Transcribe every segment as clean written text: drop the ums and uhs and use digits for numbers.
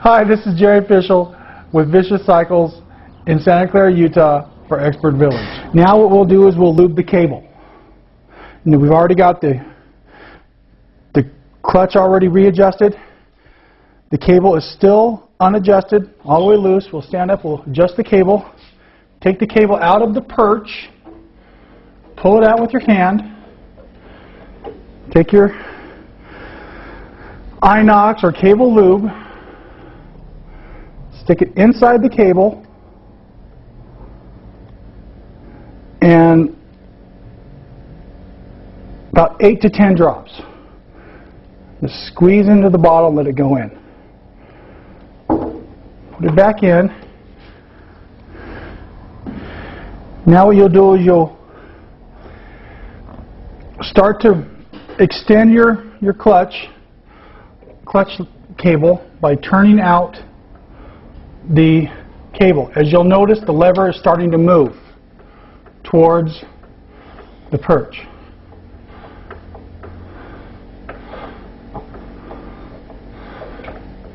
Hi, this is Jerry Fischel with Vicious Cycles in Santa Clara, Utah for Expert Village. Now what we'll do is we'll lube the cable. Now we've already got the clutch already readjusted. The cable is still unadjusted, all the way loose. We'll stand up, we'll adjust the cable, take the cable out of the perch, pull it out with your hand, take your Inox or cable lube, stick it inside the cable, and about 8 to 10 drops. Just squeeze into the bottle and let it go in. Put it back in. Now what you'll do is you'll start to extend your clutch cable by turning out the cable. As you'll notice, the lever is starting to move towards the perch.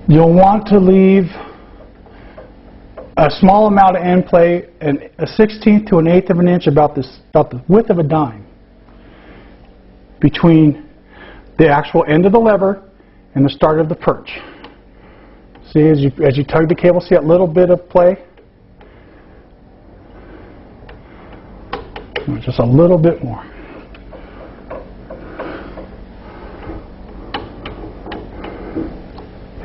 You'll want to leave a small amount of end play, a 1/16 to an 1/8 of an inch, about the width of a dime, between the actual end of the lever and the start of the perch. See, as you tug the cable, see that little bit of play? Just a little bit more.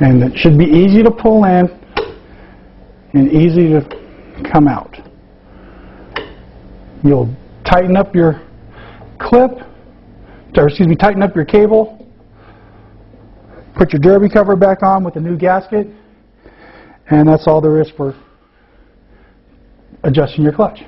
And it should be easy to pull in and easy to come out. You'll tighten up your clip, or excuse me, tighten up your cable, put your derby cover back on with a new gasket, and that's all there is for adjusting your clutch.